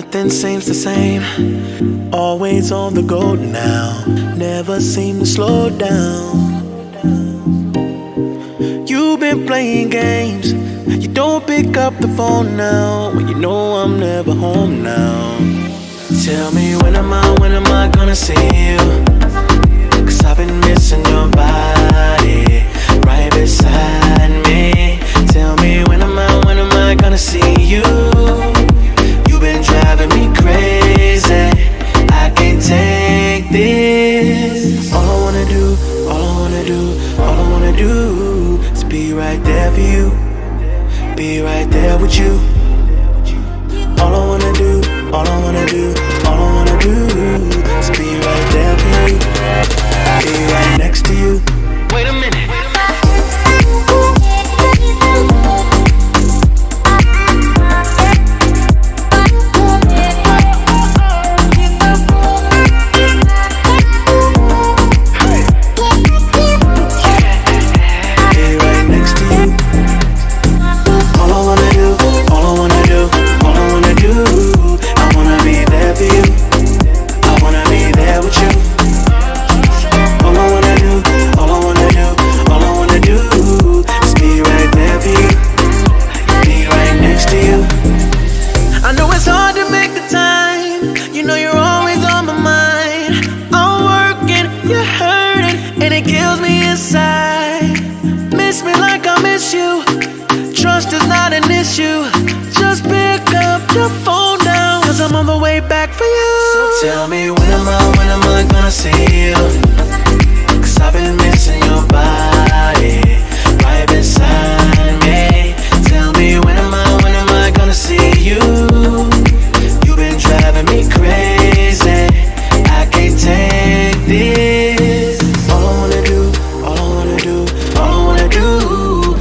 Nothing seems the same. Always on the go now. Never seem to slow down. You've been playing games. You don't pick up the phone now when you know I'm never home now. Tell me when am I gonna see you? 'Cause I've been missing your body right beside me. Tell me when am I gonna see you? You've been driving me crazy. I can't take this. All I wanna do is be right there for you. Be right there with you. All I wanna do is be right there for you. Be right next to you. Wait a minute. Tell me when am I gonna see you? 'Cause I've been missing your body right beside me. Tell me when am I gonna see you? You've been driving me crazy. I can't take this. All I wanna do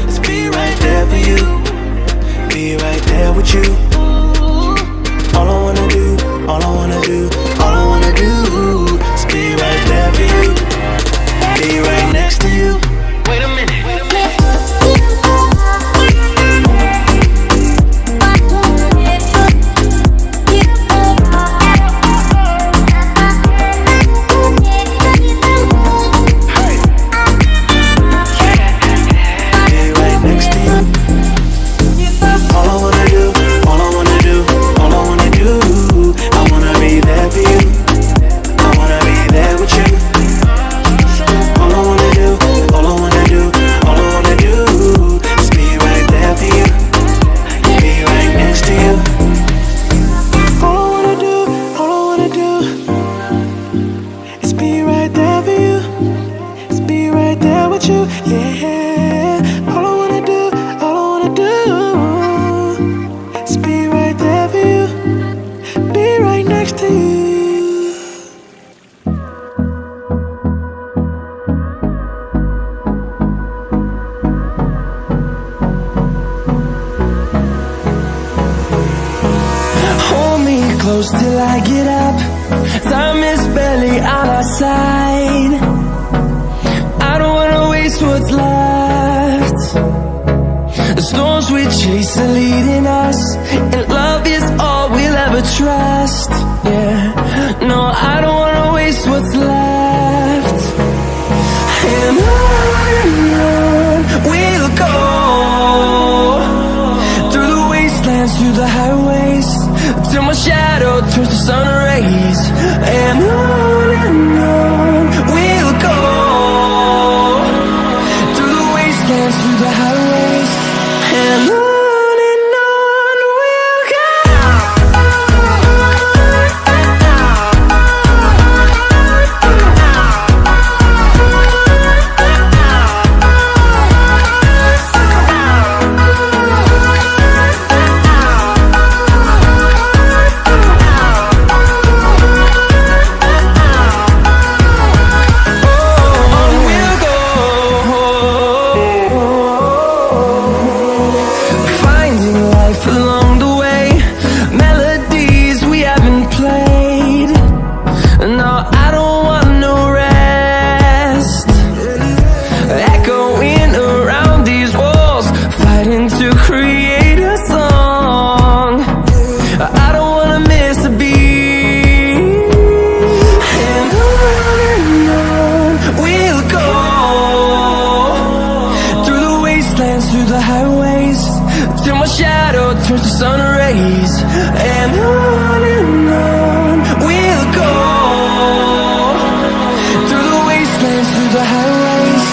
is be right there for you. Be right there with you. All I wanna do is be right there for you. Be right next to you. Wait a minute. Till I get up, time is barely on our side. I don't wanna waste what's left. The storms we chase are leading us, and love is all we'll ever trust. Yeah, no, I don't wanna waste what's left. And on we'll go, through the wastelands, through the highways, till my shadow turns to sun rays. And on we'll go, through the wastelands, through the highways. And on we'll go. the highways,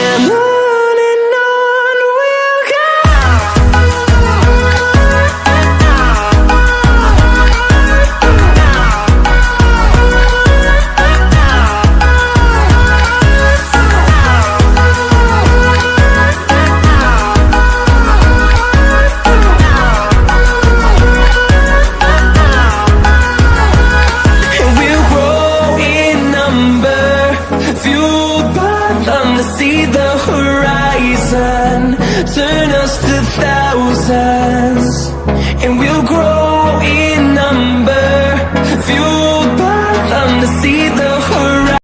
and on we'll go. And we'll grow in number, fueled by them to see the horizon, turn us